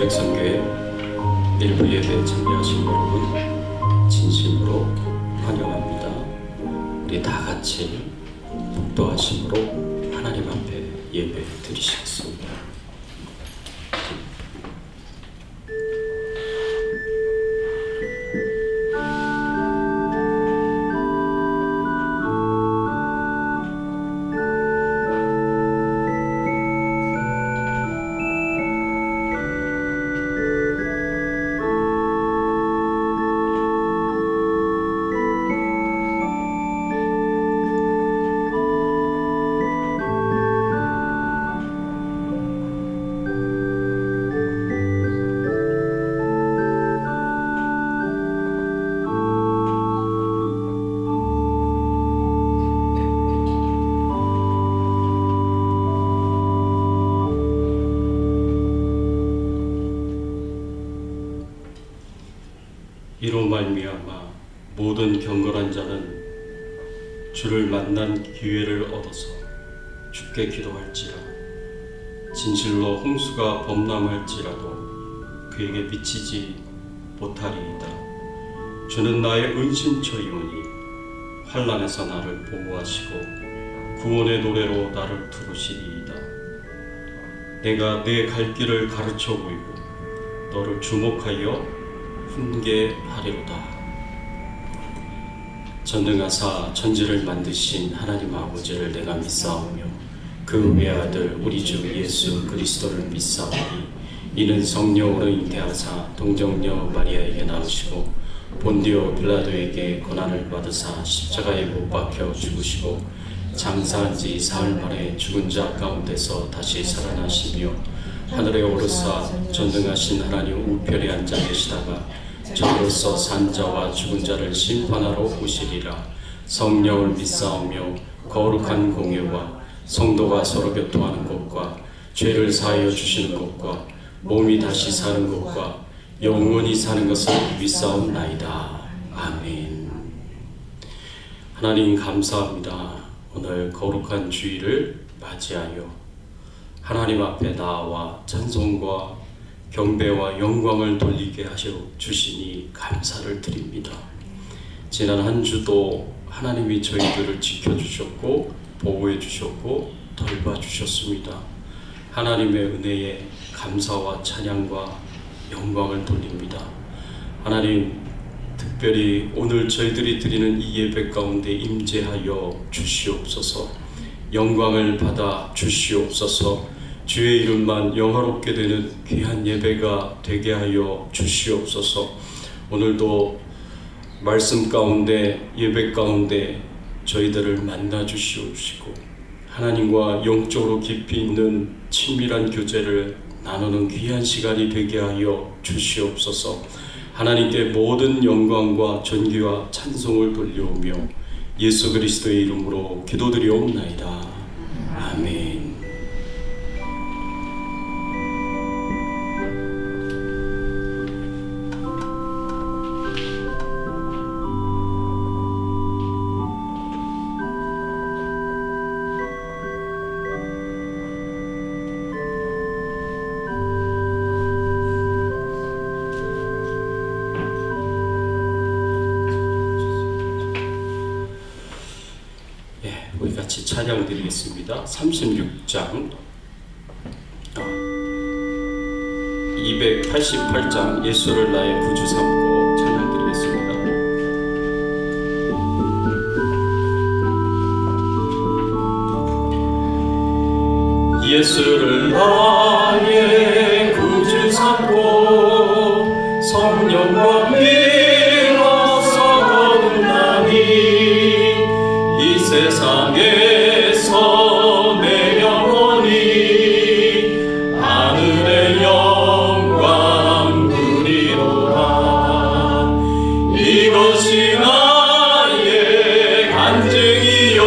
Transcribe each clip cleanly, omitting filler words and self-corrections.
백성교회 일부 예배에 참여하신 여러분 진심으로 환영합니다. 우리 다 같이 복도하심으로 하나님 앞에 예배 드리시겠습니다. 이로 말미암아 모든 경건한 자는 주를 만난 기회를 얻어서 주께 기도할지라. 진실로 홍수가 범람할지라도 그에게 미치지 못하리이다. 주는 나의 은신처이오니 환난에서 나를 보호하시고 구원의 노래로 나를 부르시리이다. 내가 내 갈 길을 가르쳐 보이고 너를 주목하여 훈계하리로다. 전능하사 천지를 만드신 하나님 아버지를 내가 믿사오며 그 외아들 우리 주 예수 그리스도를 믿사오니 이는 성령으로 잉태하사 동정녀 마리아에게 나으시고 본디오 빌라도에게 고난을 받으사 십자가에 못 박혀 죽으시고 장사한 지 사흘 만에 죽은 자 가운데서 다시 살아나시며 하늘에 오르사 전능하신 하나님 우편에 앉아 계시다가 저로서 산 자와 죽은 자를 심판하러 오시리라. 성령을 믿사오며 거룩한 공예와 성도가 서로 교통하는 것과 죄를 사하여 주시는 것과 몸이 다시 사는 것과 영원히 사는 것을 믿사옵나이다. 아멘. 하나님 감사합니다. 오늘 거룩한 주일을 맞이하여 하나님 앞에 나와 찬송과 경배와 영광을 돌리게 하셔 주시니 감사를 드립니다. 지난 한 주도 하나님이 저희들을 지켜주셨고 보호해 주셨고 돌봐주셨습니다. 하나님의 은혜에 감사와 찬양과 영광을 돌립니다. 하나님, 특별히 오늘 저희들이 드리는 이 예배 가운데 임재하여 주시옵소서. 영광을 받아 주시옵소서. 주의 이름만 영화롭게 되는 귀한 예배가 되게 하여 주시옵소서. 오늘도 말씀 가운데 예배 가운데 저희들을 만나 주시옵시고 하나님과 영적으로 깊이 있는 친밀한 교제를 나누는 귀한 시간이 되게 하여 주시옵소서. 하나님께 모든 영광과 존귀와 찬송을 돌려오며 예수 그리스도의 이름으로 기도드리옵나이다. 아멘. 우리 같이 찬양 드리겠습니다. 36장 288장 예수를 나의 구주 삼고 찬양 드리겠습니다. 예수를 나의 구주 삼고 성령과 믿어서 거듭나니 이 세상에서 내 영혼이 하늘의 영광 누리노라. 이것이 나의 간증이요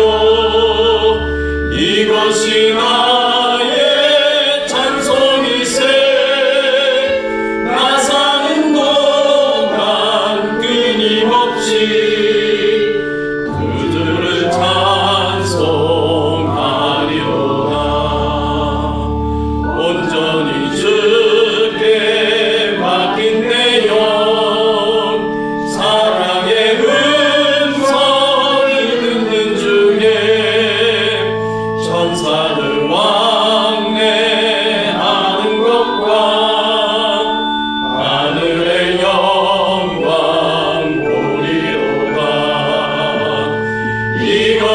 이것이 나의 찬송이세. 나 사는 동안 끊임없이 찬송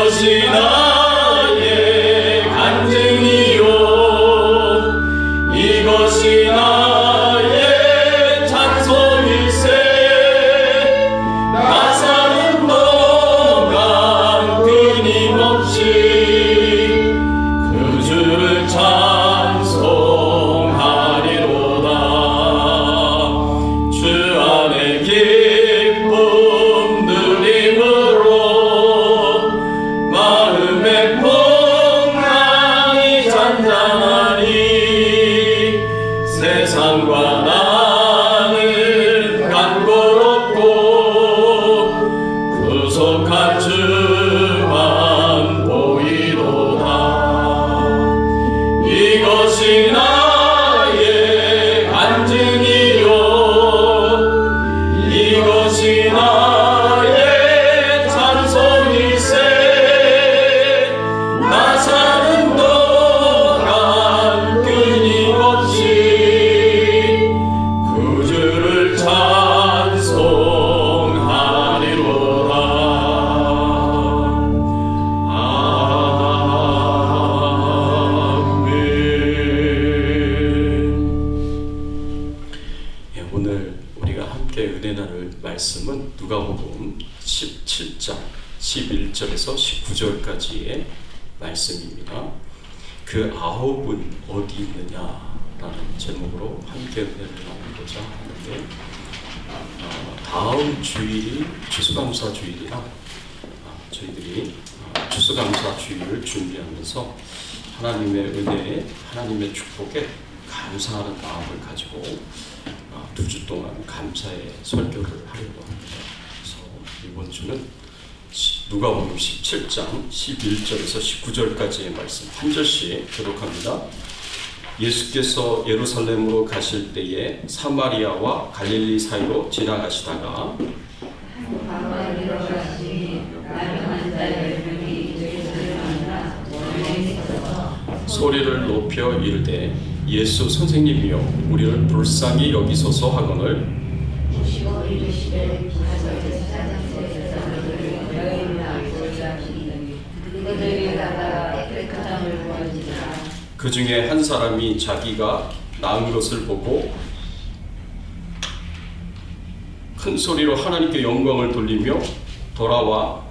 이것이 나의 간증이요 이것이 나의 찬송일세 나 사는 동안 끊임없이 그 주를 찬송하리로다 주 안에 기쁨 누림으로 마음의 풍랑이 잔잔하니 세상과 나는 간고롭고 구속한 주만 보이도다 이것이 나의 간증이요 이것이 나의 찬송일세 나 사는 동안 끊임없이 그 주를 찬송하리로다 아멘. 오늘 우리가 함께 은혜 나눌 말씀은 누가복음 17장 11절에서 19절까지의 말씀입니다. 그 아홉은 어디 있느냐라는 제목으로 함께 은혜를 나누고자 하는데 다음 주일이 추수감사 주일이라 저희들이 추수감사 주일을 준비하면서 하나님의 은혜에 하나님의 축복에 감사하는 마음을 가지고 2주 동안 감사의 설교를 하려고 합니다. 그래서 이번 주는 누가복음 17장 11절에서 19절까지의 말씀 한 절씩 교독합니다. 예수께서 예루살렘으로 가실 때에 사마리아와 갈릴리 사이로 지나가시다가 소리를 높여 이르되 예수 선생님이여 우리를 불쌍히 여기소서 하거늘 그 중에 한 사람이 자기가 나은 것을 보고 큰 소리로 하나님께 영광을 돌리며 돌아와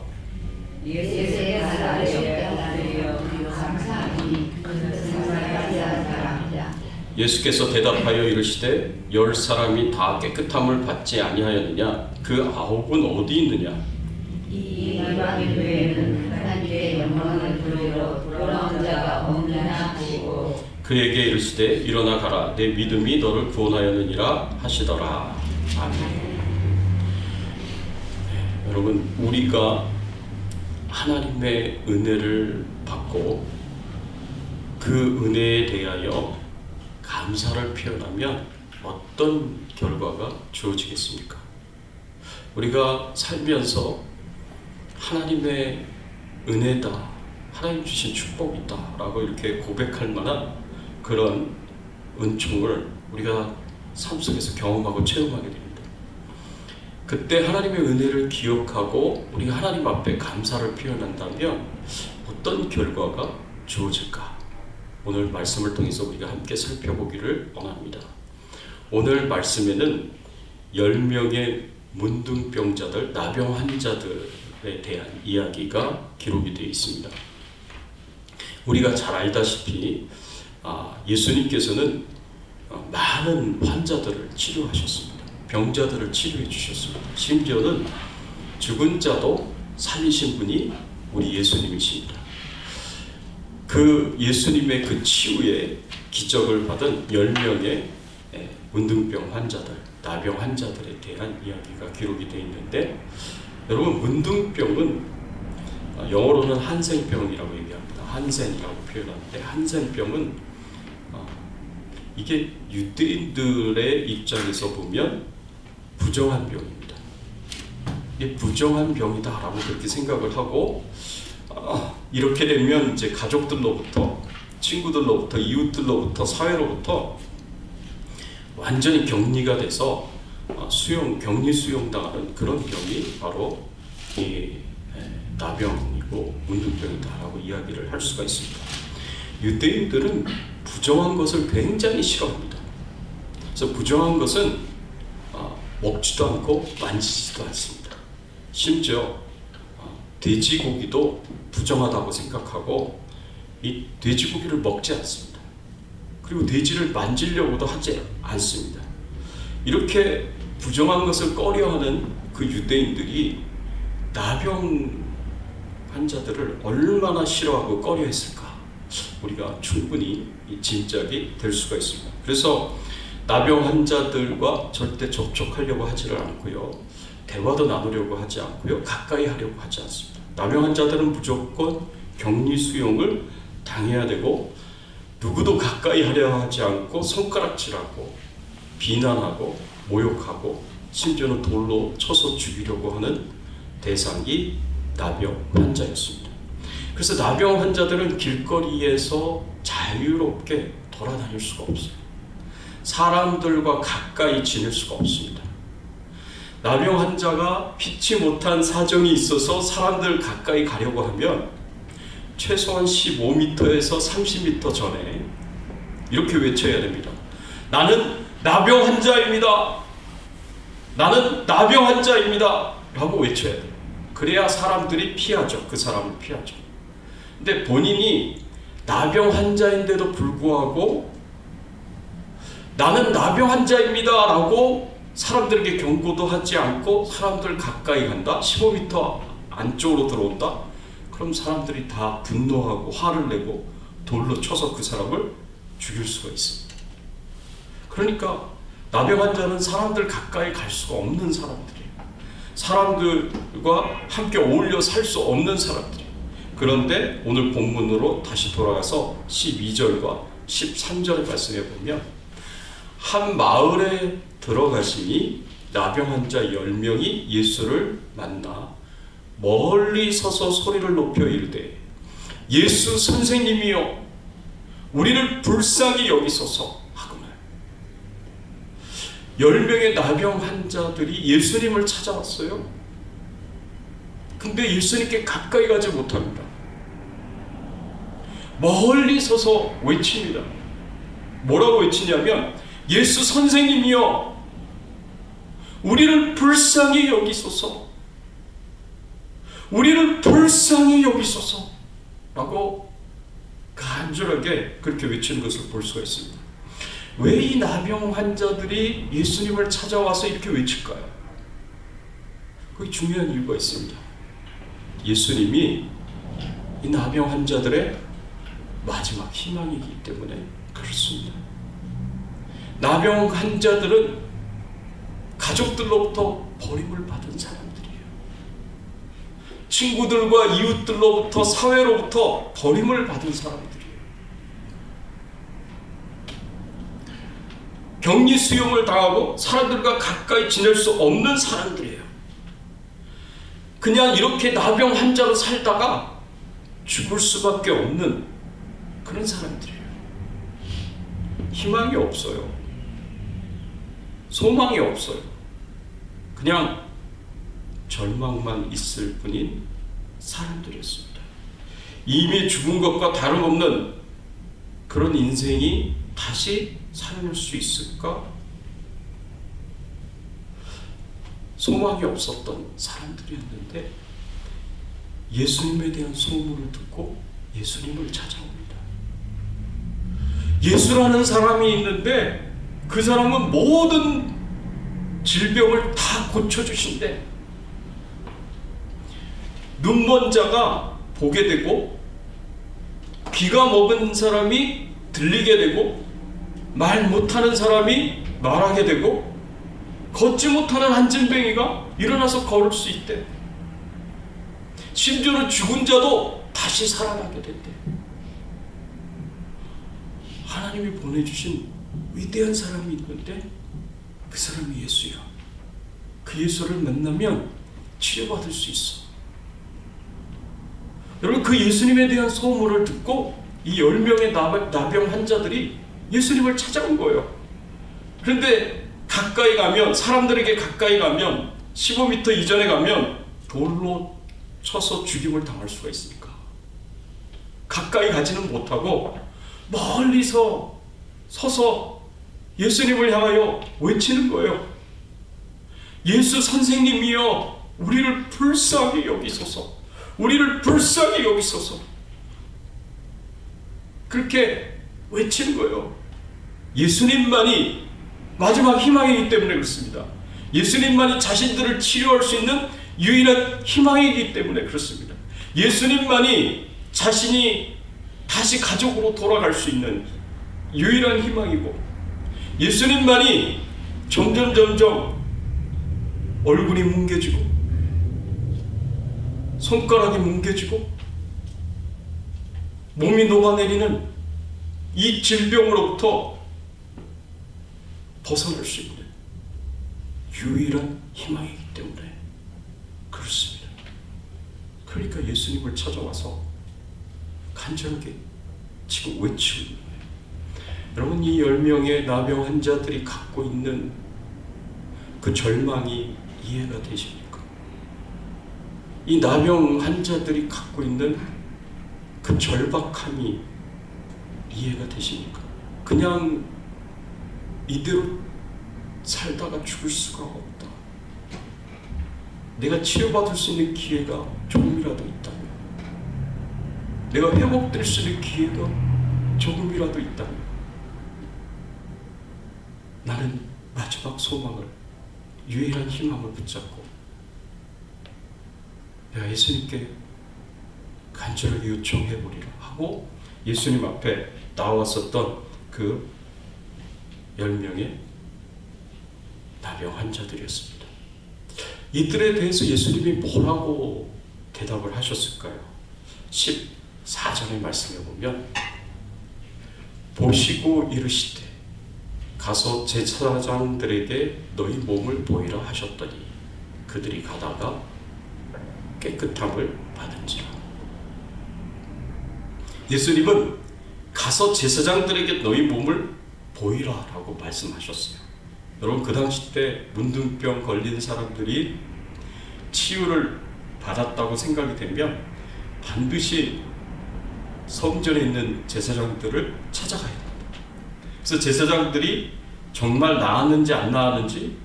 예수께서 대답하여 이르시되 10사람이 다 깨끗함을 받지 아니하였느냐 그 9은 어디 있느냐 이 이방인 외에는 하나님의 영광을 부르러 돌아온 자가 없느냐 하시고 그에게 이르시되 일어나 가라 내 믿음이 너를 구원하였느니라 하시더라. 아멘. 여러분 우리가 하나님의 은혜를 받고 그 은혜에 대하여 감사를 표현하면 어떤 결과가 주어지겠습니까? 우리가 살면서 하나님의 은혜다, 하나님 주신 축복이다 라고 이렇게 고백할 만한 그런 은총을 우리가 삶 속에서 경험하고 체험하게 됩니다. 그때 하나님의 은혜를 기억하고 우리가 하나님 앞에 감사를 표현한다면 어떤 결과가 주어질까? 오늘 말씀을 통해서 우리가 함께 살펴보기를 원합니다. 오늘 말씀에는 10명의 문둥병자들, 나병 환자들에 대한 이야기가 기록이 되어 있습니다. 우리가 잘 알다시피 예수님께서는 많은 환자들을 치료하셨습니다. 병자들을 치료해 주셨습니다. 심지어는 죽은 자도 살리신 분이 우리 예수님이십니다. 그 예수님의 그 치유의 기적을 받은 10명의 문둥병 환자들, 나병 환자들에 대한 이야기가 기록이 되어 있는데 여러분 문둥병은 영어로는 한센병이라고 얘기합니다. 한센이라고 표현하는데 한센병은 이게 유대인들의 입장에서 보면 부정한 병입니다. 이게 부정한 병이다라고 그렇게 생각을 하고 이렇게 되면 이제 가족들로부터, 친구들로부터, 이웃들로부터, 사회로부터 완전히 격리가 돼서 격리 수용당하는 그런 병이 바로 이 나병이고 그리고 문둥병이다라고 이야기를 할 수가 있습니다. 유대인들은 부정한 것을 굉장히 싫어합니다. 그래서 부정한 것은 먹지도 않고 만지지도 않습니다. 심지어 돼지고기도 부정하다고 생각하고 이 돼지고기를 먹지 않습니다. 그리고 돼지를 만지려고도 하지 않습니다. 이렇게 부정한 것을 꺼려하는 그 유대인들이 나병 환자들을 얼마나 싫어하고 꺼려했을까, 우리가 충분히 짐작이 될 수가 있습니다. 그래서 나병 환자들과 절대 접촉하려고 하지를 않고요, 대화도 나누려고 하지 않고요, 가까이 하려고 하지 않습니다. 나병 환자들은 무조건 격리 수용을 당해야 되고, 누구도 가까이 하려 하지 않고 손가락질하고 비난하고 모욕하고 심지어는 돌로 쳐서 죽이려고 하는 대상이 나병 환자였습니다. 그래서 나병 환자들은 길거리에서 자유롭게 돌아다닐 수가 없어요. 사람들과 가까이 지낼 수가 없습니다. 나병 환자가 피치 못한 사정이 있어서 사람들 가까이 가려고 하면 최소한 15m에서 30m 전에 이렇게 외쳐야 됩니다. 나는 나병 환자입니다. 나는 나병 환자입니다. 라고 외쳐야 돼요. 그래야 사람들이 피하죠. 그 사람을 피하죠. 근데 본인이 나병 환자인데도 불구하고 나는 나병 환자입니다 라고 사람들에게 경고도 하지 않고 사람들 가까이 간다, 15m 안쪽으로 들어온다, 그럼 사람들이 다 분노하고 화를 내고 돌로 쳐서 그 사람을 죽일 수가 있습니다. 그러니까 나병 환자는 사람들 가까이 갈 수가 없는 사람들이에요. 사람들과 함께 어울려 살 수 없는 사람들이에요. 그런데 오늘 본문으로 다시 돌아가서 12절과 13절의 말씀에 보면 한 마을에 들어가시니 나병 환자 10명이 예수를 만나 멀리 서서 소리를 높여 이르되 예수 선생님이여 우리를 불쌍히 여기소서 하거늘. 10명의 나병 환자들이 예수님을 찾아왔어요. 근데 예수님께 가까이 가지 못합니다. 멀리 서서 외칩니다. 뭐라고 외치냐면 예수 선생님이여 우리를 불쌍히 여기소서, 우리를 불쌍히 여기소서 라고 간절하게 그렇게 외치는 것을 볼 수가 있습니다. 왜 이 나병 환자들이 예수님을 찾아와서 이렇게 외칠까요? 그게 중요한 이유가 있습니다. 예수님이 이 나병 환자들의 마지막 희망이기 때문에 그렇습니다. 나병 환자들은 가족들로부터 버림을 받은 사람들이에요. 친구들과 이웃들로부터, 사회로부터 버림을 받은 사람들이에요. 격리 수용을 당하고 사람들과 가까이 지낼 수 없는 사람들이에요. 그냥 이렇게 나병 환자로 살다가 죽을 수밖에 없는 그런 사람들이에요. 희망이 없어요. 소망이 없어요. 그냥 절망만 있을 뿐인 사람들이었습니다. 이미 죽은 것과 다름없는 그런 인생이 다시 살아날 수 있을까? 소망이 없었던 사람들이었는데 예수님에 대한 소문을 듣고 예수님을 찾아옵니다. 예수라는 사람이 있는데 그 사람은 모든 질병을 다 고쳐주신대. 눈먼 자가 보게 되고, 귀가 먹은 사람이 들리게 되고, 말 못하는 사람이 말하게 되고, 걷지 못하는 한진뱅이가 일어나서 걸을 수 있대. 심지어는 죽은 자도 다시 살아나게 된대. 하나님이 보내주신 위대한 사람이 있는데 그 사람이 예수야. 그 예수를 만나면 치료받을 수 있어. 여러분, 그 예수님에 대한 소문을 듣고 이 10명의 나병 환자들이 예수님을 찾아온 거예요. 그런데 가까이 가면, 사람들에게 가까이 가면, 15m 이전에 가면 돌로 쳐서 죽임을 당할 수가 있습니까? 가까이 가지는 못하고 멀리서 서서 예수님을 향하여 외치는 거예요. 예수 선생님이여, 우리를 불쌍히 여기소서. 우리를 불쌍히 여기소서. 그렇게 외치는 거예요. 예수님만이 마지막 희망이기 때문에 그렇습니다. 예수님만이 자신들을 치료할 수 있는 유일한 희망이기 때문에 그렇습니다. 예수님만이 자신이 다시 가족으로 돌아갈 수 있는 유일한 희망이고, 예수님만이 점점 얼굴이 뭉개지고 손가락이 뭉개지고 몸이 녹아내리는 이 질병으로부터 벗어날 수 있는 유일한 희망이기 때문에 그렇습니다. 그러니까 예수님을 찾아와서 간절하게 지금 외치고 있는 거예요. 여러분, 이 10명의 나병 환자들이 갖고 있는 그 절망이 이해가 되십니까? 이 나병 환자들이 갖고 있는 그 절박함이 이해가 되십니까? 그냥 이대로 살다가 죽을 수가 없다. 내가 치료받을 수 있는 기회가 조금이라도 있다면, 내가 회복될 수 있는 기회가 조금이라도 있다면, 나는 마지막 소망을, 유일한 희망을 붙잡고 내가 예수님께 간절하게 요청해보리라 하고 예수님 앞에 나왔었던 그 10명의 나병 환자들이었습니다. 이들에 대해서 예수님이 뭐라고 대답을 하셨을까요? 14절의 말씀에 보면, 보시고 이르시되 가서 제사장들에게 너희 몸을 보이라 하셨더니 그들이 가다가 깨끗함을 받은지라. 예수님은 가서 제사장들에게 너희 몸을 보이라 라고 말씀하셨어요. 여러분, 그 당시 때 문둥병 걸린 사람들이 치유를 받았다고 생각이 되면 반드시 성전에 있는 제사장들을 찾아가야 됩니다. 그래서 제사장들이 정말 나았는지 안 나았는지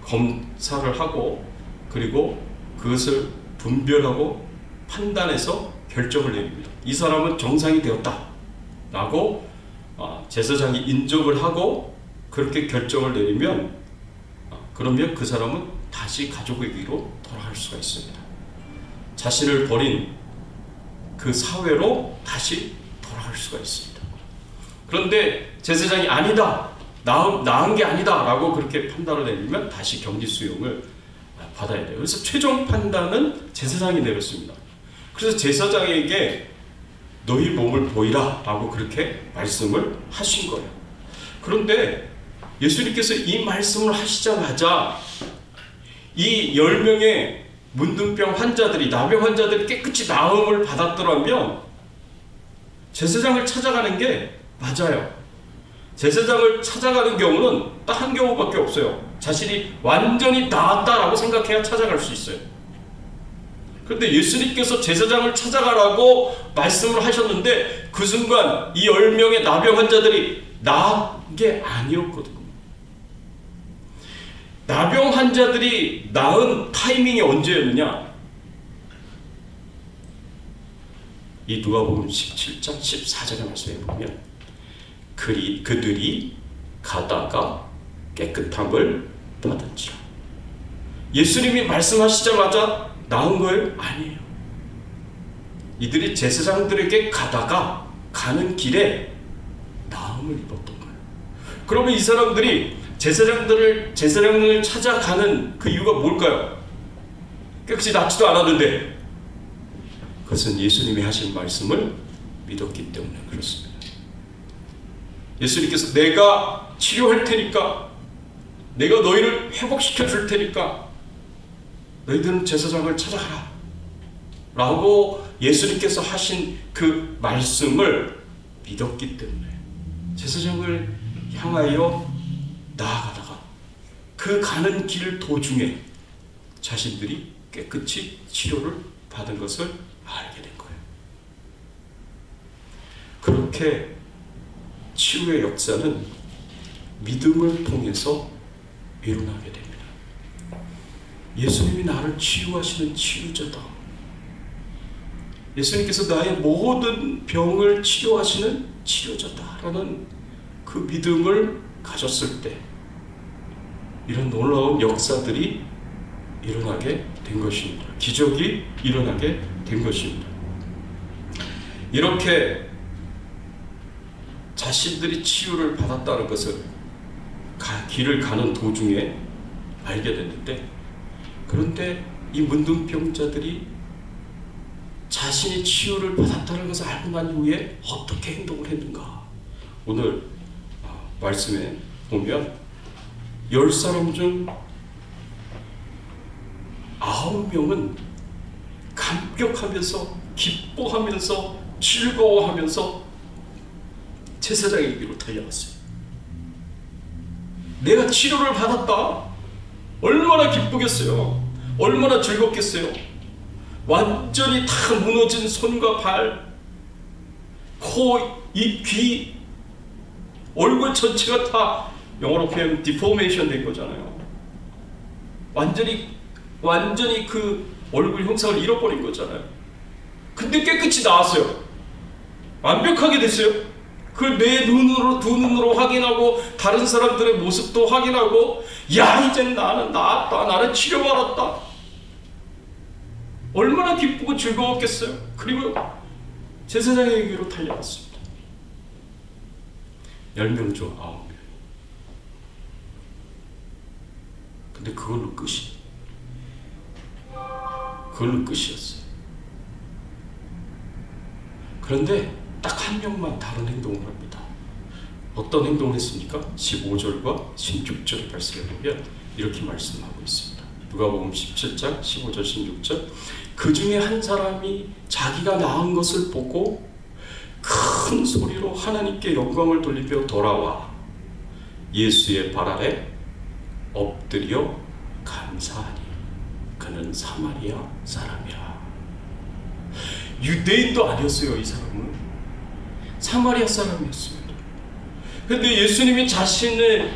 검사를 하고, 그리고 그것을 분별하고 판단해서 결정을 내립니다. 이 사람은 정상이 되었다 라고 제사장이 인정을 하고 그렇게 결정을 내리면, 그러면 그 사람은 다시 가족에게로 돌아갈 수가 있습니다. 자신을 버린 그 사회로 다시 돌아갈 수가 있습니다. 그런데 제사장이 아니다, 나은 게 아니다 라고 그렇게 판단을 내리면 다시 격리 수용을 받아야 돼요. 그래서 최종 판단은 제사장이 내렸습니다. 그래서 제사장에게 너희 몸을 보이라 라고 그렇게 말씀을 하신 거예요. 그런데 예수님께서 이 말씀을 하시자마자 이 10명의 문둥병 환자들이, 나병 환자들이 깨끗이 나음을 받았더라면 제사장을 찾아가는 게 맞아요. 제사장을 찾아가는 경우는 딱 한 경우밖에 없어요. 자신이 완전히 나았다라고 생각해야 찾아갈 수 있어요. 그런데 예수님께서 제사장을 찾아가라고 말씀을 하셨는데 그 순간 이 10명의 나병 환자들이 나은 게 아니었거든요. 나병 환자들이 나은 타이밍이 언제였느냐? 이 누가복음 17장 14절의 말씀에 보면 그들이 가다가 깨끗함을 받은지라. 예수님이 말씀하시자마자 나은 거예요? 아니에요. 이들이 제사장들에게 가다가 가는 길에 나음을 입었던 거예요. 그러면 이 사람들이 제사장을 찾아가는 그 이유가 뭘까요? 깨끗이 낫지도 않았는데, 그것은 예수님이 하신 말씀을 믿었기 때문에 그렇습니다. 예수님께서 내가 치료할 테니까, 내가 너희를 회복시켜 줄 테니까 너희들은 제사장을 찾아가라 라고 예수님께서 하신 그 말씀을 믿었기 때문에 제사장을 향하여 나아가다가 그 가는 길 도중에 자신들이 깨끗이 치료를 받은 것을 알게 된 거예요. 그렇게 치유의 역사는 믿음을 통해서 일어나게 됩니다. 예수님이 나를 치유하시는 치유자다. 예수님께서 나의 모든 병을 치료하시는 치료자다라는 그 믿음을 가졌을 때 이런 놀라운 역사들이 일어나게 된 것입니다. 기적이 일어나게 된 것입니다. 이렇게 자신들이 치유를 받았다는 것을 길을 가는 도중에 알게 됐는데, 그런데 이 문둥병자들이 자신이 치유를 받았다는 것을 알고 난 이후에 어떻게 행동을 했는가? 오늘 말씀에 보면 10사람 중 9명은 감격하면서 기뻐하면서 즐거워하면서 제사장에게로 달려갔어요. 내가 치료를 받았다. 얼마나 기쁘겠어요. 얼마나 즐겁겠어요. 완전히 다 무너진 손과 발, 코, 입, 귀, 얼굴 전체가 다 영어로 표현하면 디포메이션 된 거잖아요. 완전히 그 얼굴 형상을 잃어버린 거잖아요. 근데 깨끗이 나왔어요. 완벽하게 됐어요. 그걸 내 눈으로, 두 눈으로 확인하고 다른 사람들의 모습도 확인하고, 야, 이제 나는 나았다. 나는 치료받았다. 얼마나 기쁘고 즐거웠겠어요. 그리고 제사장에게로 달려갔습니다. 10명 중 9명. 근데 그걸로 끝이었어요. 그런데 딱 한 명만 다른 행동을 합니다. 어떤 행동을 했습니까? 15절과 16절 말씀에 보면 이렇게 말씀하고 있습니다. 누가복음 17장 15절 16절. 그 중에 한 사람이 자기가 나은 것을 보고 큰 소리로 하나님께 영광을 돌리며 돌아와 예수의 발 아래 엎드려 감사하니 그는 사마리아 사람이라. 유대인도 아니었어요. 이 사람은 사마리아 사람이었습니다. 그런데 예수님이 자신을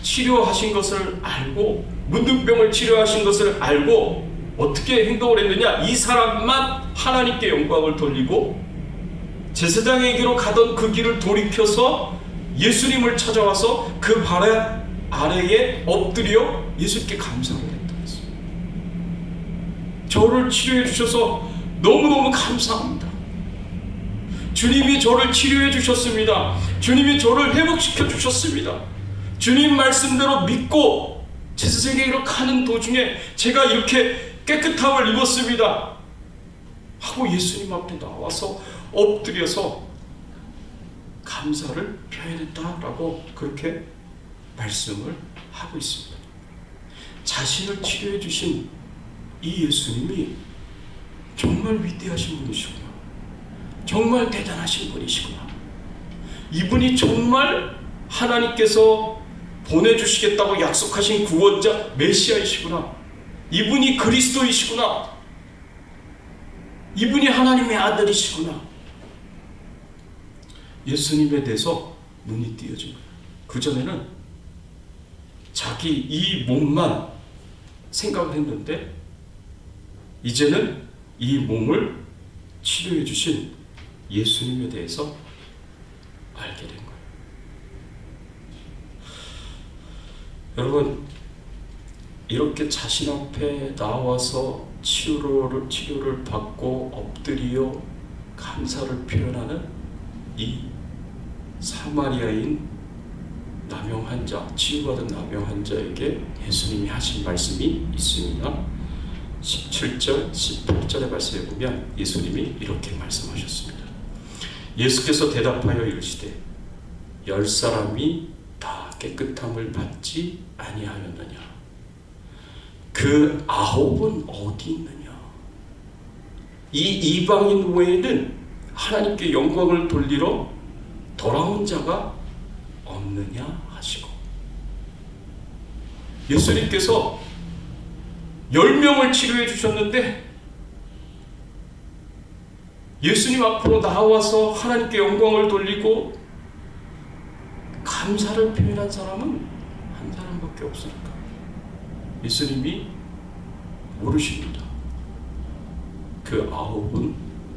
치료하신 것을 알고, 문둥병을 치료하신 것을 알고 어떻게 행동을 했느냐? 이 사람만 하나님께 영광을 돌리고 제사장에게로 가던 그 길을 돌이켜서 예수님을 찾아와서 그 발 아래에 엎드려 예수님께 감사를 했다 했어요. 저를 치료해 주셔서 너무너무 감사합니다. 주님이 저를 치료해 주셨습니다. 주님이 저를 회복시켜 주셨습니다. 주님 말씀대로 믿고 제사장에게로 가는 도중에 제가 이렇게 깨끗함을 입었습니다 하고 예수님 앞에 나와서 엎드려서 감사를 표현했다라고 그렇게 말씀을 하고 있습니다. 자신을 치료해 주신 이 예수님이 정말 위대하신 분이시구나. 정말 대단하신 분이시구나. 이분이 정말 하나님께서 보내주시겠다고 약속하신 구원자 메시아이시구나. 이분이 그리스도이시구나. 이분이 하나님의 아들이시구나. 예수님에 대해서 눈이 띄어진 거예요. 그전에는 자기 이 몸만 생각을 했는데 이제는 이 몸을 치료해 주신 예수님에 대해서 알게 된 거예요. 여러분, 이렇게 자신 앞에 나와서 치료를 받고 엎드려 감사를 표현하는 이 사마리아인 남용 환자, 치유받은 남용 환자에게 예수님이 하신 말씀이 있습니다. 17절, 18절의 말씀에 보면 예수님이 이렇게 말씀하셨습니다. 예수께서 대답하여 이르시되 10사람이 다 깨끗함을 받지 아니하였느냐? 그 9은 어디 있느냐? 이 이방인 외에는 하나님께 영광을 돌리러 돌아온 자가 없느냐 하시고, 예수님께서 10명을 치료해 주셨는데 예수님 앞으로 나와서 하나님께 영광을 돌리고 감사를 표현한 사람은 한 사람밖에 없으니까 예수님이 모르십니다. 그 9은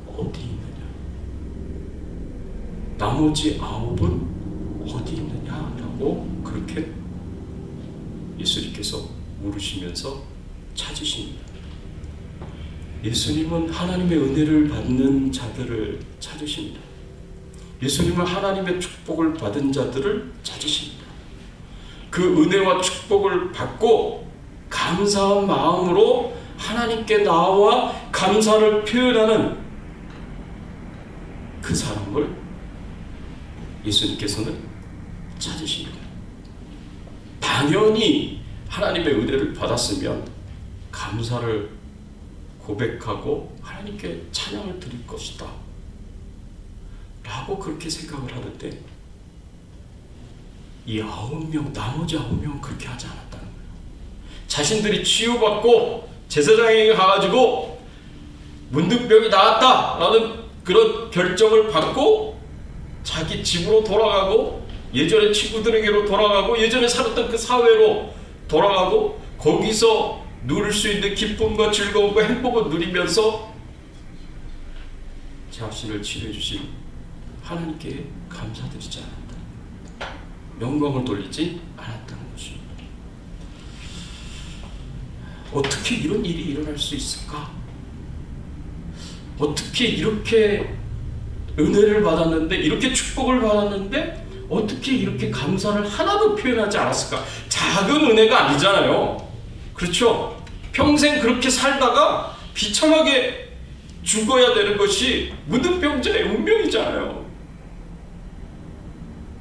어디 있느냐? 나머지 9은 어디 있느냐라고 그렇게 예수님께서 물으시면서 찾으십니다. 예수님은 하나님의 은혜를 받는 자들을 찾으십니다. 예수님은 하나님의 축복을 받은 자들을 찾으십니다. 그 은혜와 축복을 받고 감사한 마음으로 하나님께 나와 감사를 표현하는 그 사람을 예수님께서는 찾으십니다. 당연히 하나님의 은혜를 받았으면 감사를 고백하고 하나님께 찬양을 드릴 것이다 라고 그렇게 생각을 하는데 이 9명, 나머지 9명은 그렇게 하지 않았다는 거예요. 자신들이 치유받고 제사장에게 가가지고 문둥병이 나았다라는 그런 결정을 받고 자기 집으로 돌아가고 예전에 친구들에게로 돌아가고 예전에 살았던 그 사회로 돌아가고 거기서 누릴 수 있는 기쁨과 즐거움과 행복을 누리면서 자신을 치료해 주신 하나님께 감사드리지 않았다. 영광을 돌리지 않았다는 것입니다. 어떻게 이런 일이 일어날 수 있을까? 어떻게 이렇게 은혜를 받았는데 이렇게 축복을 받았는데 어떻게 이렇게 감사를 하나도 표현하지 않았을까? 작은 은혜가 아니잖아요. 그렇죠? 평생 그렇게 살다가 비참하게 죽어야 되는 것이 문둥병자의 운명이잖아요.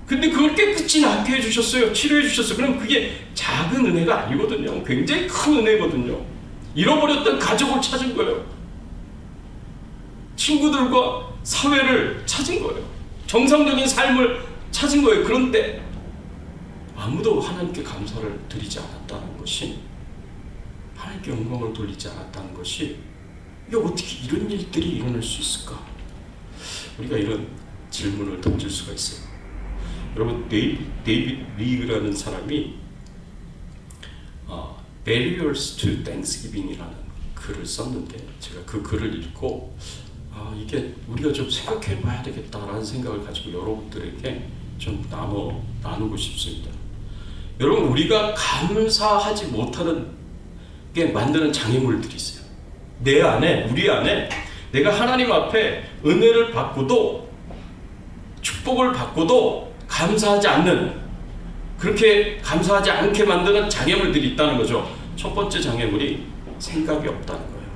근데 그걸 깨끗이 낫게 해주셨어요. 치료해 주셨어요. 그럼 그게 작은 은혜가 아니거든요. 굉장히 큰 은혜거든요. 잃어버렸던 가족을 찾은 거예요. 친구들과 사회를 찾은 거예요. 정상적인 삶을 찾은 거예요. 그런데 아무도 하나님께 감사를 드리지 않았다는 것이, 하나님께 영광을 돌리지 않았다는 것이, 이게 어떻게 이런 일들이 일어날 수 있을까? 우리가 이런 질문을 던질 수가 있어요. 여러분, 데이비드 리그라는 사람이 Barriers to Thanksgiving이라는 글을 썼는데, 제가 그 글을 읽고 이게 우리가 좀 생각해 봐야 되겠다라는 생각을 가지고 여러분들에게 좀 나누고 싶습니다. 여러분, 우리가 감사하지 못하는 게 만드는 장애물들이 있어요. 내 안에, 우리 안에 내가 하나님 앞에 은혜를 받고도 축복을 받고도 감사하지 않는, 그렇게 감사하지 않게 만드는 장애물들이 있다는 거죠. 첫 번째 장애물이 생각이 없다는 거예요.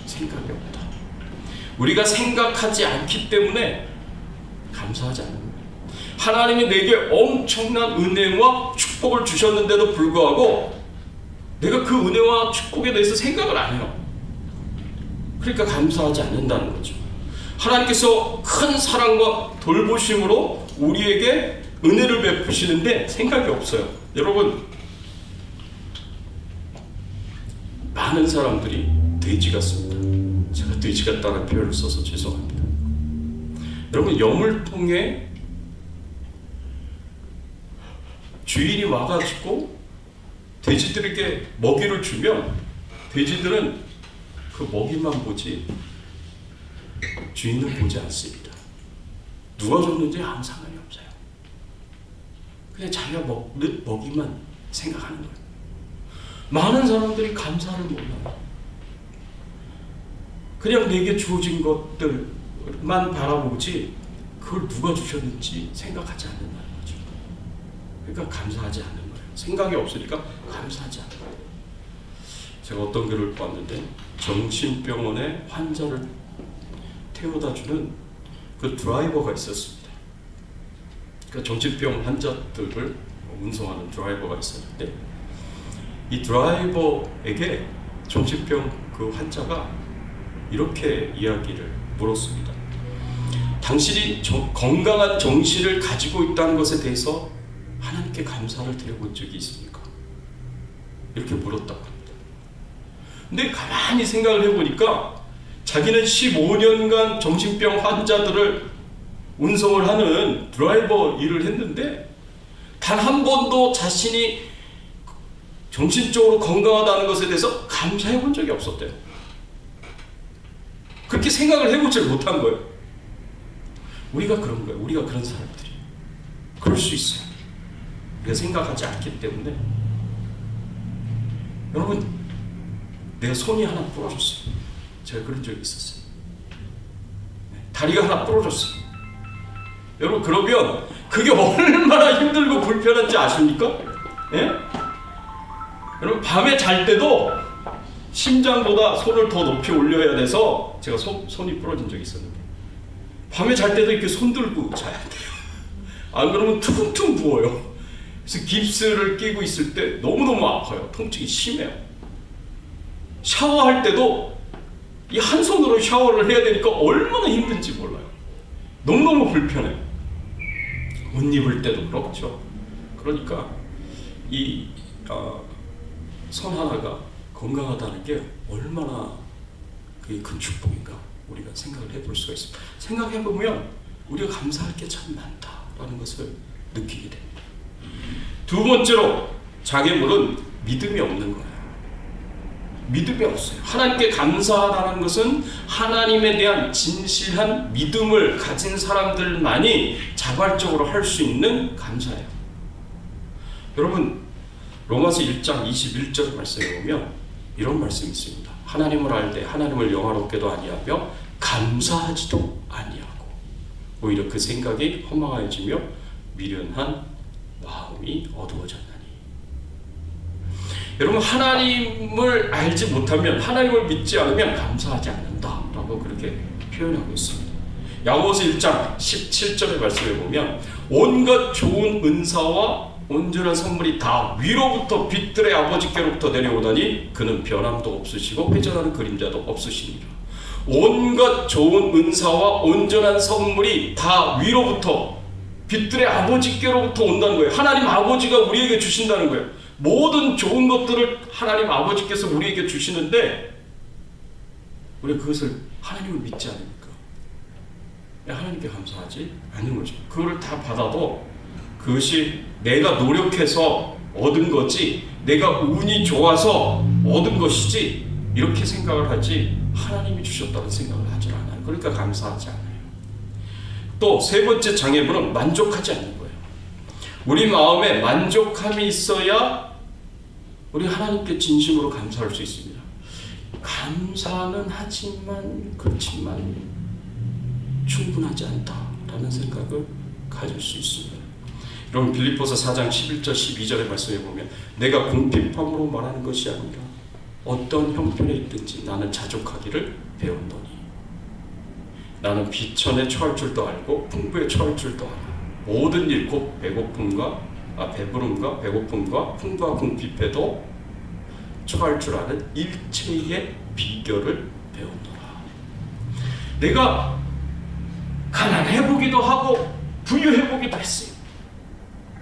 생각이 없다. 우리가 생각하지 않기 때문에 감사하지 않는 거예요. 하나님이 내게 엄청난 은혜와 축복을 주셨는데도 불구하고 내가 그 은혜와 축복에 대해서 생각을 안 해요. 그러니까 감사하지 않는다는 거죠. 하나님께서 큰 사랑과 돌보심으로 우리에게 은혜를 베푸시는데 생각이 없어요. 여러분, 많은 사람들이 돼지 같습니다. 제가 돼지 같다는 표현을 써서 죄송합니다. 여러분, 여물통에 주인이 와가지고 돼지들에게 먹이를 주면 돼지들은 그 먹이만 보지 주인은 보지 않습니다. 누가 줬는지 아무 상관이 없어요. 그냥 자기가 먹는 먹이만 생각하는 거예요. 많은 사람들이 감사를 몰라요. 그냥 내게 주어진 것들만 바라보지 그걸 누가 주셨는지 생각하지 않는다는 거죠. 그러니까 감사하지 않는 거예요. 생각이 없으니까 감사하지 않는 거예요. 제가 어떤 글을 봤는데, 정신병원에 환자를 태워다주는 그 드라이버가 있었습니다. 그 정신병 환자들을 운송하는 드라이버가 있었는데, 이 드라이버에게 정신병 그 환자가 이렇게 이야기를 물었습니다. 당신이 건강한 정신을 가지고 있다는 것에 대해서 하나님께 감사를 드려본 적이 있습니까? 이렇게 물었다고 합니다. 근데 가만히 생각을 해보니까 자기는 15년간 정신병 환자들을 운송을 하는 드라이버 일을 했는데 단 한 번도 자신이 정신적으로 건강하다는 것에 대해서 감사해 본 적이 없었대요. 그렇게 생각을 해보질 못한 거예요. 우리가 그런 거예요. 우리가 그런 사람들이. 그럴 수 있어요. 우리가 생각하지 않기 때문에. 여러분, 내가 손이 하나 부러졌어요. 제가 그런 적이 있었어요. 다리가 하나 부러졌어요. 여러분, 그러면 그게 얼마나 힘들고 불편한지 아십니까? 예? 여러분, 밤에 잘 때도 심장보다 손을 더 높이 올려야 돼서 제가 손이 부러진 적이 있었는데 밤에 잘 때도 이렇게 손 들고 자야 돼요. 안 그러면 퉁퉁 부어요. 그래서 깁스를 끼고 있을 때 너무너무 아파요. 통증이 심해요. 샤워할 때도 이 한 손으로 샤워를 해야 되니까 얼마나 힘든지 몰라요. 너무너무 불편해요. 옷 입을 때도 그렇죠. 그러니까 이 손 하나가 건강하다는 게 얼마나 그게 큰 축복인가 우리가 생각을 해볼 수가 있습니다. 생각해보면 우리가 감사할 게 참 많다라는 것을 느끼게 됩니다. 두 번째로 장애물은 믿음이 없는 거예요. 믿음이 없어요. 하나님께 감사하다는 것은 하나님에 대한 진실한 믿음을 가진 사람들만이 자발적으로 할 수 있는 감사예요. 여러분, 로마서 1장 21절 말씀에 보면 이런 말씀이 있습니다. 하나님을 알되 하나님을 영화롭게도 아니하며 감사하지도 아니하고 오히려 그 생각이 허망해지며 미련한 마음이 어두워졌나니. 여러분, 하나님을 알지 못하면, 하나님을 믿지 않으면 감사하지 않는다라고 그렇게 표현하고 있습니다. 야고보서 1장 17절의 말씀에 보면 온갖 좋은 은사와 온전한 선물이 다 위로부터 빛들의 아버지께로부터 내려오다니 그는 변함도 없으시고 회전하는 그림자도 없으시니라. 온갖 좋은 은사와 온전한 선물이 다 위로부터 빛들의 아버지께로부터 온다는 거예요. 하나님 아버지가 우리에게 주신다는 거예요. 모든 좋은 것들을 하나님 아버지께서 우리에게 주시는데 우리가 그것을 하나님을 믿지 않으니까 하나님께 감사하지 않는 거죠. 그거를 다 받아도 그것이 내가 노력해서 얻은 거지, 내가 운이 좋아서 얻은 것이지 이렇게 생각을 하지 하나님이 주셨다는 생각을 하지 않아요. 그러니까 감사하지 않아요. 또 세 번째 장애물은 만족하지 않는 거예요. 우리 마음에 만족함이 있어야 우리 하나님께 진심으로 감사할 수 있습니다. 감사는 하지만 그렇지만 충분하지 않다라는 생각을 가질 수 있습니다. 여러분, 빌립보서 4장 11절 12절의 말씀에 보면 내가 궁핍함으로 말하는 것이 아니라 어떤 형편에 있든지 나는 자족하기를 배웠노니 나는 비천에 처할 줄도 알고 풍부에 처할 줄도 알아. 모든 일 곧 배부름과 배고픔과 풍부와 궁핍에도 처할 줄 아는 일체의 비결을 배웠노라. 내가 가난해보기도 하고 부유해보기도 했어요.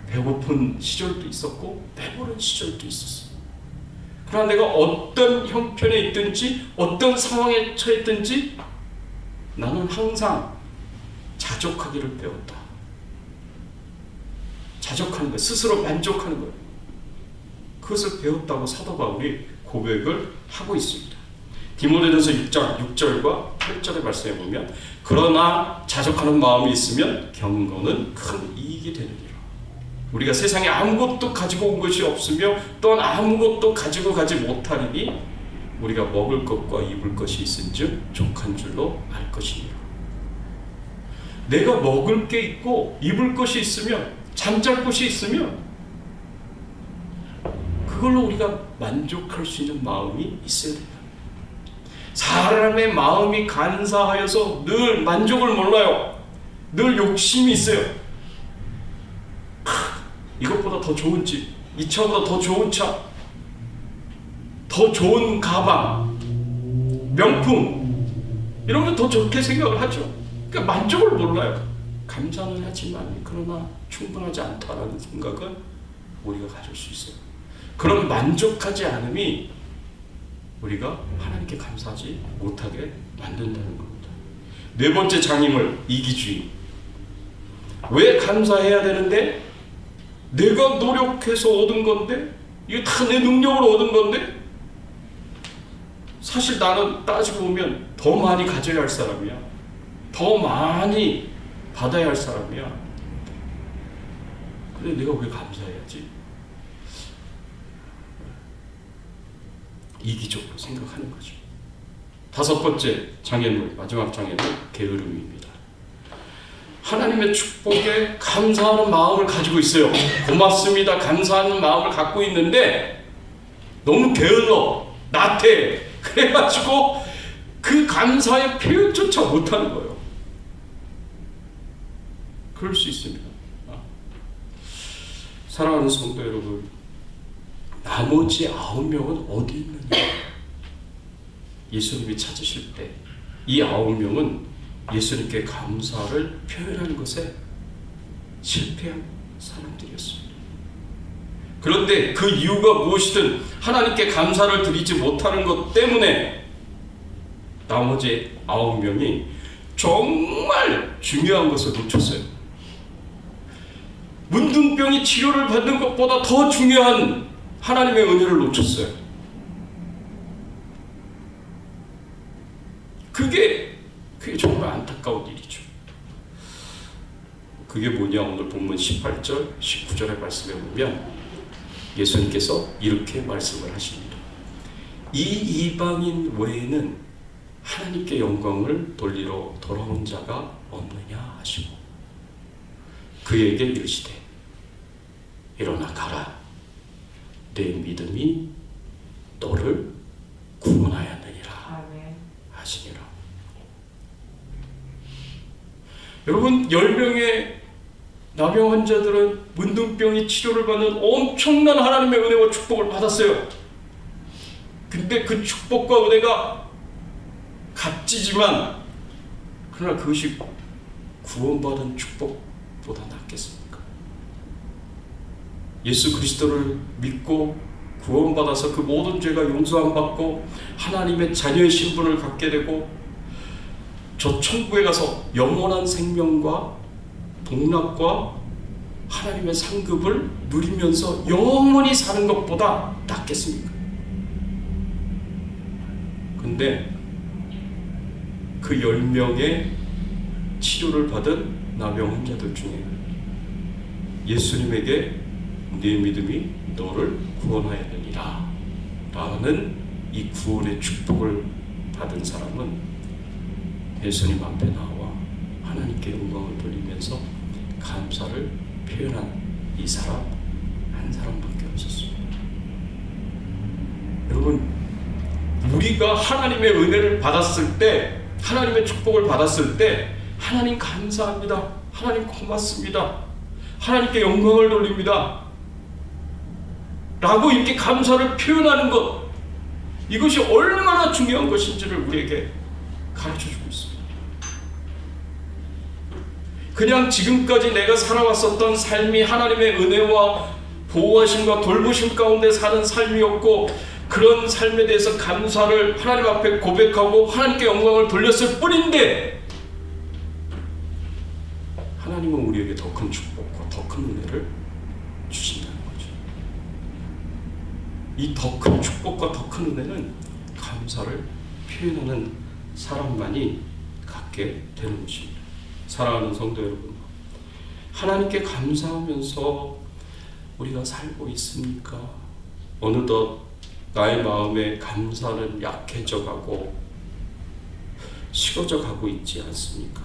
배고픈 시절도 있었고 배부른 시절도 있었어요. 그러나 내가 어떤 형편에 있든지 어떤 상황에 처했든지 나는 항상 자족하기를 배웠다. 자족하는 거예요. 스스로 만족하는 거예요. 그것을 배웠다고 사도 바울이 고백을 하고 있습니다. 디모데전서 6장 6절과 8절의 말씀에 보면 그러나 자족하는 마음이 있으면 경건은 큰 이익이 되느니라. 우리가 세상에 아무것도 가지고 온 것이 없으며 또한 아무것도 가지고 가지 못하리니 우리가 먹을 것과 입을 것이 있은즉 족한 줄로 알 것이니라. 내가 먹을 게 있고 입을 것이 있으면 잠잘 곳이 있으면 그걸로 우리가 만족할 수 있는 마음이 있어야 됩니다. 사람의 마음이 간사하여서 늘 만족을 몰라요. 늘 욕심이 있어요. 이것보다 더 좋은 집, 이 차보다 더 좋은 차, 더 좋은 가방, 명품 이런 건 더 좋게 생각을 하죠. 그러니까 만족을 몰라요. 감사는 하지만 그러나 충분하지 않다라는 생각은 우리가 가질 수 있어요. 그런 만족하지 않음이 우리가 하나님께 감사하지 못하게 만든다는 겁니다. 네 번째 장애물, 이기주의. 왜 감사해야 되는데? 내가 노력해서 얻은 건데? 이게 다 내 능력으로 얻은 건데? 사실 나는 따지고 보면 더 많이 가져야 할 사람이야. 더 많이 받아야 할 사람이야. 근데 내가 왜 감사해야지? 이기적으로 생각하는 거죠. 다섯 번째 장애물, 마지막 장애물, 게으름입니다. 하나님의 축복에 감사하는 마음을 가지고 있어요. 고맙습니다. 감사하는 마음을 갖고 있는데 너무 게을러, 나태. 그래가지고 그 감사의 표현조차 못하는 거예요. 그럴 수 있습니다. 사랑하는 성도 여러분, 나머지 9명은 어디 있느냐? 예수님이 찾으실 때 이 9명은 예수님께 감사를 표현하는 것에 실패한 사람들이었습니다. 그런데 그 이유가 무엇이든 하나님께 감사를 드리지 못하는 것 때문에 나머지 9명이 정말 중요한 것을 놓쳤어요. 문둥병이 치료를 받는 것보다 더 중요한 하나님의 은혜를 놓쳤어요. 그게 정말 안타까운 일이죠. 그게 뭐냐? 오늘 본문 18절, 19절의 말씀에 보면 예수님께서 이렇게 말씀을 하십니다. 이 이방인 외에는 하나님께 영광을 돌리러 돌아온 자가 없느냐 하시고 그에게 이르시되 일어나 가라. 내 믿음이 너를 구원하였느니라 하시니라. 여러분, 10명의 나병 환자들은 문둥병이 치료를 받는 엄청난 하나님의 은혜와 축복을 받았어요. 근데 그 축복과 은혜가 값지지만 그러나 그것이 구원받은 축복보다 낫겠습니까? 예수 그리스도를 믿고 구원받아서 그 모든 죄가 용서함 받고 하나님의 자녀의 신분을 갖게 되고 저 천국에 가서 영원한 생명과 복락과 하나님의 상급을 누리면서 영원히 사는 것보다 낫겠습니까? 근데 그 10명의 치료를 받은 나병 환자들 중에 예수님에게 네 믿음이 너를 구원하였느니라 라는 이 구원의 축복을 받은 사람은 예수님 앞에 나와 하나님께 영광을 돌리면서 감사를 표현한 이 사람 한 사람밖에 없었습니다. 여러분, 우리가 하나님의 은혜를 받았을 때, 하나님의 축복을 받았을 때 하나님 감사합니다, 하나님 고맙습니다, 하나님께 영광을 돌립니다 라고 이렇게 감사를 표현하는 것, 이것이 얼마나 중요한 것인지를 우리에게 가르쳐주고 있습니다. 그냥 지금까지 내가 살아왔었던 삶이 하나님의 은혜와 보호하심과 돌보심 가운데 사는 삶이었고 그런 삶에 대해서 감사를 하나님 앞에 고백하고 하나님께 영광을 돌렸을 뿐인데 하나님은 우리에게 더 큰 축복과 더 큰 은혜를 주신다는 거죠. 이 더 큰 축복과 더 큰 은혜는 감사를 표현하는 사람만이 갖게 되는 것입니다. 사랑하는 성도 여러분, 하나님께 감사하면서 우리가 살고 있습니까? 어느덧 나의 마음에 감사는 약해져 가고 식어져 가고 있지 않습니까?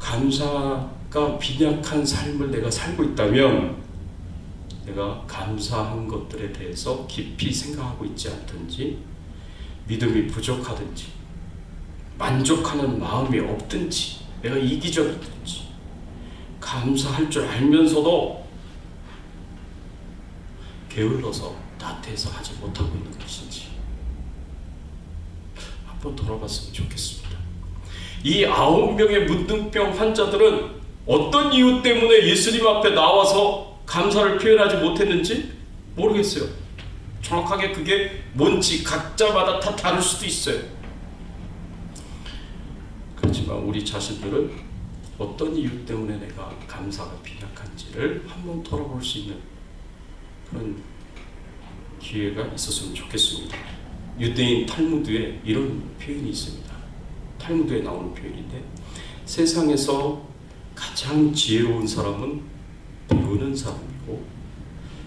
감사가 빈약한 삶을 내가 살고 있다면 내가 감사한 것들에 대해서 깊이 생각하고 있지 않든지 믿음이 부족하든지 만족하는 마음이 없든지 내가 이기적이든지 감사할 줄 알면서도 게을러서 나태해서 하지 못하고 있는 것인지 한번 돌아봤으면 좋겠습니다. 이 9명의 문둥병 환자들은 어떤 이유 때문에 예수님 앞에 나와서 감사를 표현하지 못했는지 모르겠어요. 정확하게 그게 뭔지 각자마다 다 다를 수도 있어요. 그렇지만 우리 자신들은 어떤 이유 때문에 내가 감사가 빈약한지를 한번 돌아볼 수 있는 그런 기회가 있었으면 좋겠습니다. 유대인 탈무드에 이런 표현이 있습니다. 탈무드에 나오는 표현인데, 세상에서 가장 지혜로운 사람은 배우는 사람이고,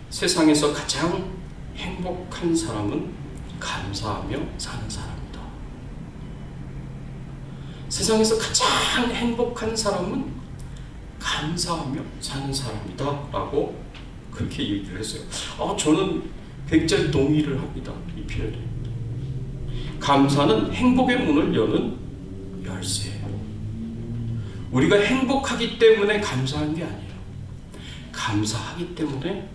세상에서 가장 행복한 사람은 감사하며 사는 사람이다. 세상에서 가장 행복한 사람은 감사하며 사는 사람이다 라고 그렇게 얘기를 했어요. 저는 굉장히 동의를 합니다. 이 표현에. 감사는 행복의 문을 여는 열쇠예요. 우리가 행복하기 때문에 감사한 게 아니에요. 감사하기 때문에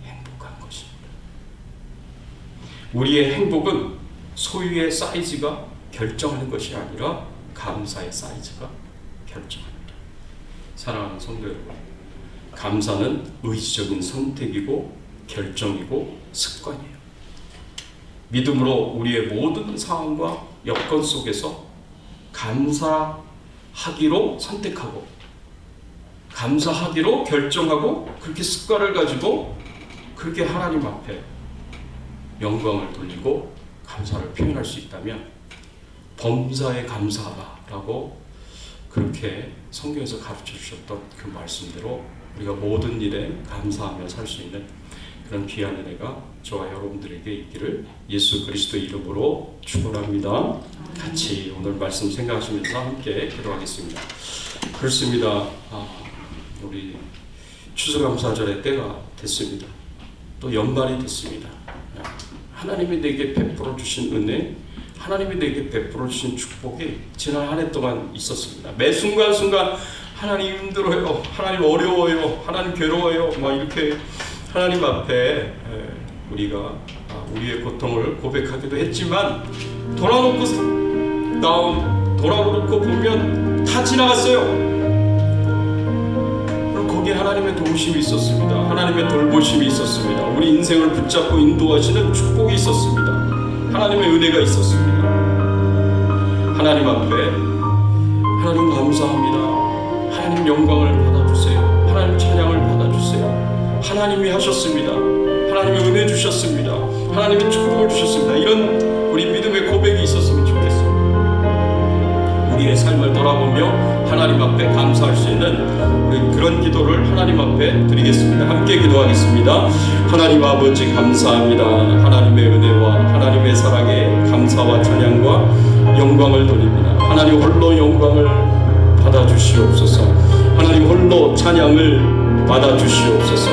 행복한 것입니다. 우리의 행복은 소유의 사이즈가 결정하는 것이 아니라 감사의 사이즈가 결정합니다. 사랑하는 성도 여러분, 감사는 의지적인 선택이고 결정이고 습관이에요. 믿음으로 우리의 모든 상황과 여건 속에서 감사하기로 선택하고 감사하기로 결정하고 그렇게 습관을 가지고 그렇게 하나님 앞에 영광을 돌리고 감사를 표현할 수 있다면 범사에 감사하라라고 그렇게 성경에서 가르쳐 주셨던 그 말씀대로 우리가 모든 일에 감사하며 살 수 있는 그런 귀한 은혜가 저와 여러분들에게 있기를 예수 그리스도의 이름으로 축원합니다. 같이 오늘 말씀 생각하시면서 함께 기도하겠습니다. 그렇습니다. 우리 추수감사절의 때가 됐습니다. 또 연말이 됐습니다. 하나님이 내게 베풀어 주신 은혜, 하나님이 내게 베풀어 주신 축복이 지난 한 해 동안 있었습니다. 매 순간순간 하나님 힘들어요, 하나님 어려워요, 하나님 괴로워요, 막 이렇게 하나님 앞에 우리가 우리의 고통을 고백하기도 했지만 돌아놓고 보면 다 지나갔어요. 그럼 거기에 하나님의 도우심이 있었습니다. 하나님의 돌보심이 있었습니다. 우리 인생을 붙잡고 인도하시는 축복이 있었습니다. 하나님의 은혜가 있었습니다. 하나님 앞에 하나님 감사합니다. 하나님 영광을 받아주세요. 하나님 찬양을 받아주세요. 하나님이 하셨습니다. 하나님이 은혜 주셨습니다. 하나님이 축복을 주셨습니다. 이런 우리 믿음의 고백이 있었으면 좋겠습니다. 우리의 삶을 돌아보며 하나님 앞에 감사할 수 있는 우리 그런 기도를 하나님 앞에 드리겠습니다. 함께 기도하겠습니다. 하나님 아버지 감사합니다. 하나님의 은혜와 하나님의 사랑에 감사와 찬양과 영광을 돌립니다. 하나님 홀로 영광을 받아주시옵소서. 하나님 홀로 찬양을 받아주시옵소서.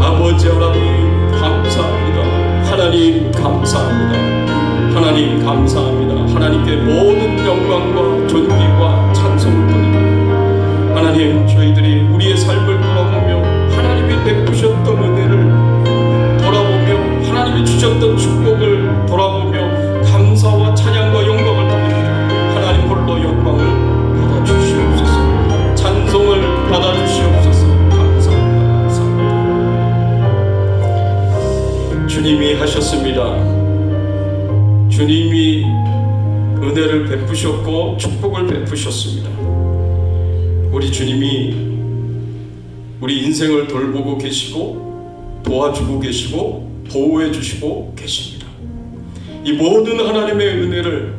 아버지 하나님 감사합니다. 하나님 감사합니다. 하나님 감사합니다. 하나님께 모든 영광과 존귀와 찬송을 드립니다. 하나님, 저희들이 우리의 삶을 돌아보며 하나님이 베푸셨던 은혜를 돌아보며 하나님이 주셨던 축복을 돌아보며 감사와 찬양과 영광을 드립니다. 하나님 홀로 영광을 받아주시옵소서. 찬송을 받아주시옵소서. 주님이 하셨습니다. 주님이 은혜를 베푸셨고 축복을 베푸셨습니다. 우리 주님이 우리 인생을 돌보고 계시고 도와주고 계시고 보호해 주시고 계십니다. 이 모든 하나님의 은혜를,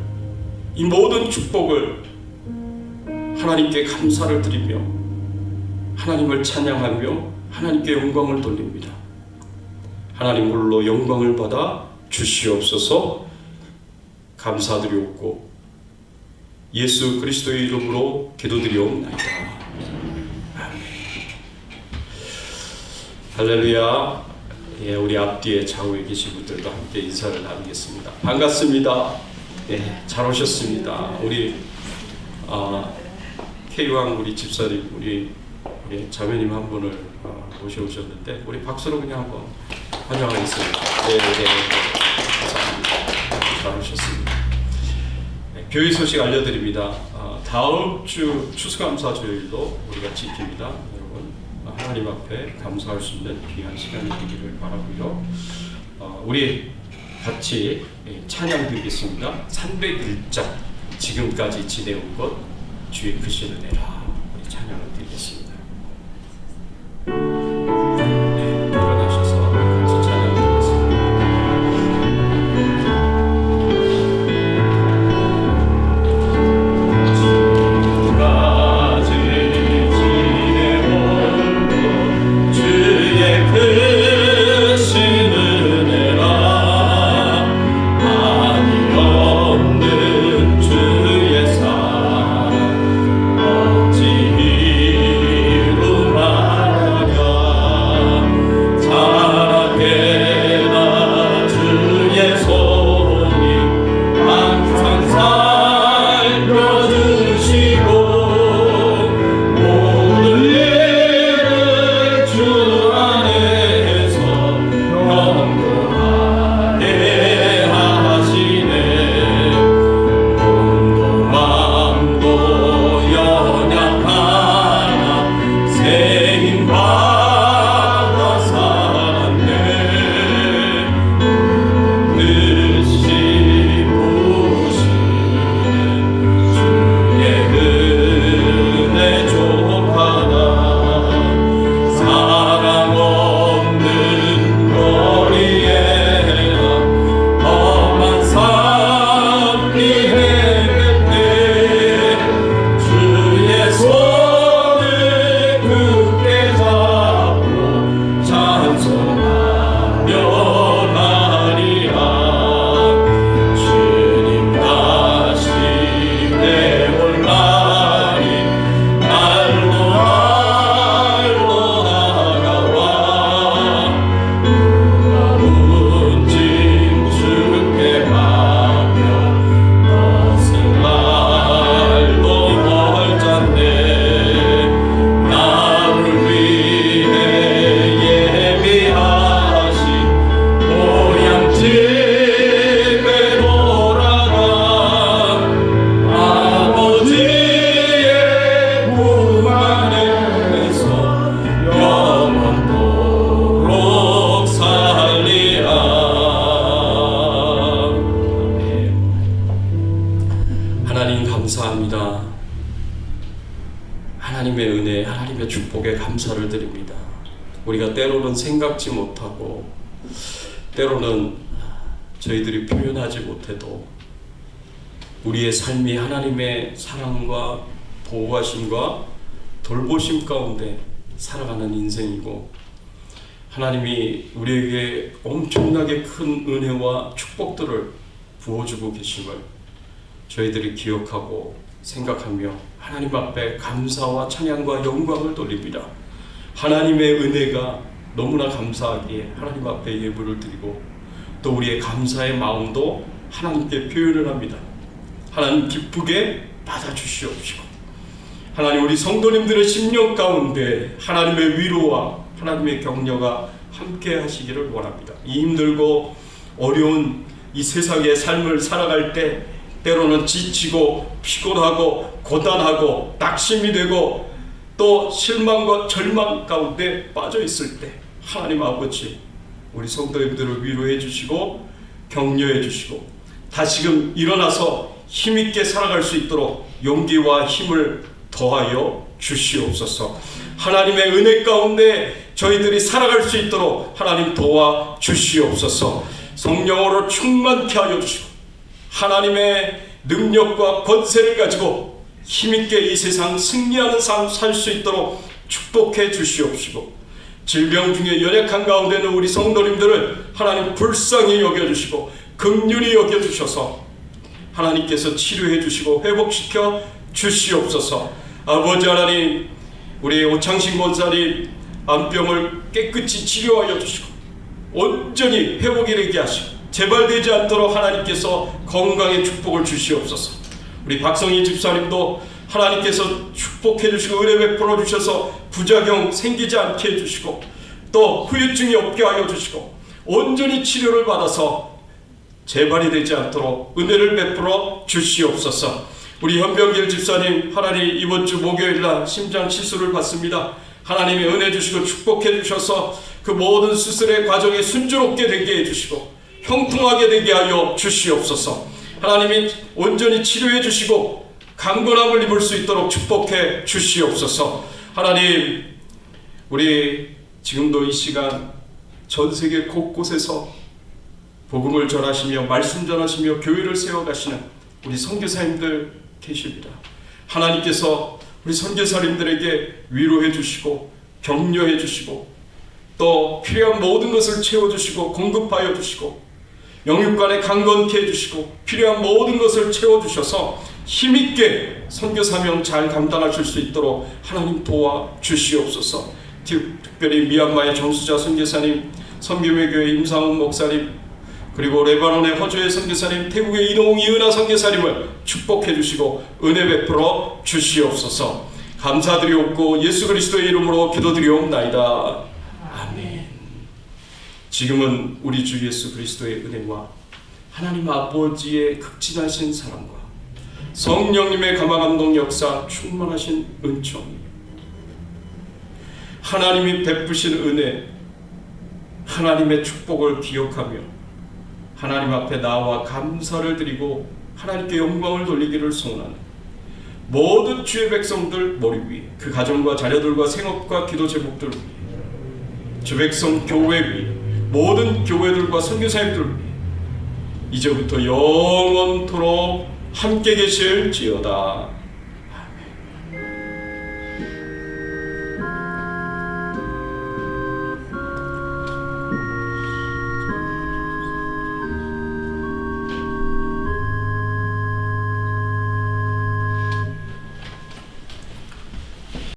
이 모든 축복을 하나님께 감사를 드리며 하나님을 찬양하며 하나님께 영광을 돌립니다. 하나님 홀로 영광을 받아 주시옵소서. 감사드리옵고 예수 그리스도의 이름으로 기도드리옵나이다. 아멘. 할렐루야. 우리 앞뒤에 좌우에 계신 분들과 함께 인사를 나누겠습니다. 반갑습니다. 잘 오셨습니다. 우리 K왕 우리 집사님, 우리 자매님 한 분을 모셔오셨는데 우리 박수로 그냥 한번 환영하겠습니다. 감사합니다. 잘 오셨습니다. 교회 소식 알려드립니다. 다음 주 추수감사주일도 우리가 지킵니다. 여러분 하나님 앞에 감사할 수 있는 귀한 시간이 되기를 바라고요. 우리 같이 찬양 드리겠습니다. 301장 지금까지 지내온 것 주의 크신 은혜라. 우리 찬양을 드리겠습니다. 일어나셔서 같이 찬양 드리겠습니다. 지금까지 지내온 것 주의 크신 은혜라. 아니 없는 주의 사랑 어찌 이루 말하랴. 자라게나 주의 손이 항상 살펴주시고 모든 일을 주 안에서 영원하게 하시네. 몸도 마음도 연약하나 새 힘 받아 살았네. 뜻이 부시는 주의 은혜 족하다. 사랑 없는 거리에나 험한 산길 헤맸네. 주의 손을 굳게 잡고 찬송하며 가리라. 주님 다시 내올 날이 날로 다가와. 문진 주께 맡겨 벗을 날도 멀잖네. 나를 위해 예비하신 보양집에 돌아가. 아버지의 품 안에서 영원토록 살리라. 하나님 감사합니다. 하나님의 은혜, 하나님의 축복에 감사를 드립니다. 우리가 때로는 생각지 못하고 때로는 저희들이 표현하지 못해도 우리의 삶이 하나님의 사랑과 보호하심과 돌보심 가운데 살아가는 인생이고, 하나님이 우리에게 엄청나게 큰 은혜와 축복들을 부어주고 계심을 저희들이 기억하고 생각하며 하나님 앞에 감사와 찬양과 영광을 돌립니다. 하나님의 은혜가 너무나 감사하기에 하나님 앞에 예물을 드리고 또 우리의 감사의 마음도 하나님께 표현을 합니다. 하나님 기쁘게 받아주시옵시고, 하나님 우리 성도님들의 심령 가운데 하나님의 위로와 하나님의 격려가 함께 하시기를 원합니다. 이 힘들고 어려운 이 세상의 삶을 살아갈 때 때로는 지치고 피곤하고 고단하고 낙심이 되고 또 실망과 절망 가운데 빠져 있을 때 하나님 아버지 우리 성도님들을 위로해 주시고 격려해 주시고 다시금 일어나서 힘있게 살아갈 수 있도록 용기와 힘을 더하여 주시옵소서. 하나님의 은혜 가운데 저희들이 살아갈 수 있도록 하나님 도와 주시옵소서. 성령으로 충만케 하여 주시고 하나님의 능력과 권세를 가지고 힘있게 이 세상 승리하는 삶 살 수 있도록 축복해 주시옵시고, 질병 중에 연약한 가운데 있는 우리 성도님들을 하나님 불쌍히 여겨주시고 긍휼히 여겨주셔서 하나님께서 치료해 주시고 회복시켜 주시옵소서. 아버지 하나님, 우리 오창신 권사님 암병을 깨끗이 치료하여 주시고 온전히 회복이 되게 하시고 재발되지 않도록 하나님께서 건강의 축복을 주시옵소서. 우리 박성희 집사님도 하나님께서 축복해 주시고 은혜 베풀어 주셔서 부작용 생기지 않게 해주시고 또 후유증이 없게 하여 주시고 온전히 치료를 받아서 재발이 되지 않도록 은혜를 베풀어 주시옵소서. 우리 현병길 집사님, 하나님 이번 주 목요일날 심장 시술을 받습니다. 하나님이 은혜 주시고 축복해 주셔서 그 모든 수술의 과정이 순조롭게 되게 해주시고 형통하게 되게 하여 주시옵소서. 하나님이 온전히 치료해 주시고 강건함을 입을 수 있도록 축복해 주시옵소서. 하나님, 우리 지금도 이 시간 전 세계 곳곳에서 복음을 전하시며 말씀 전하시며 교회를 세워가시는 우리 선교사님들 계십니다. 하나님께서 우리 선교사님들에게 위로해 주시고 격려해 주시고 또 필요한 모든 것을 채워주시고 공급하여 주시고 영육간에 강건케 해주시고 필요한 모든 것을 채워주셔서 힘있게 선교사명 잘 감당하실 수 있도록 하나님 도와주시옵소서. 특별히 미얀마의 정수자 선교사님, 선교매교회 임상훈 목사님, 그리고 레바논의 허주의 선교사님, 태국의 이노웅 이은하 선교사님을 축복해 주시고 은혜 베풀어 주시옵소서. 감사드리옵고 예수 그리스도의 이름으로 기도드리옵나이다. 아멘. 지금은 우리 주 예수 그리스도의 은혜와 하나님 아버지의 극진하신 사랑과 성령님의 감화감동 역사 충만하신 은총, 하나님이 베푸신 은혜, 하나님의 축복을 기억하며 하나님 앞에 나와 감사를 드리고 하나님께 영광을 돌리기를 소원하는 모든 주의 백성들 머리 위에, 그 가정과 자녀들과 생업과 기도 제목들 위에, 주 백성 교회 위에, 모든 교회들과 선교사님들 위해 이제부터 영원토록 함께 계실지어다.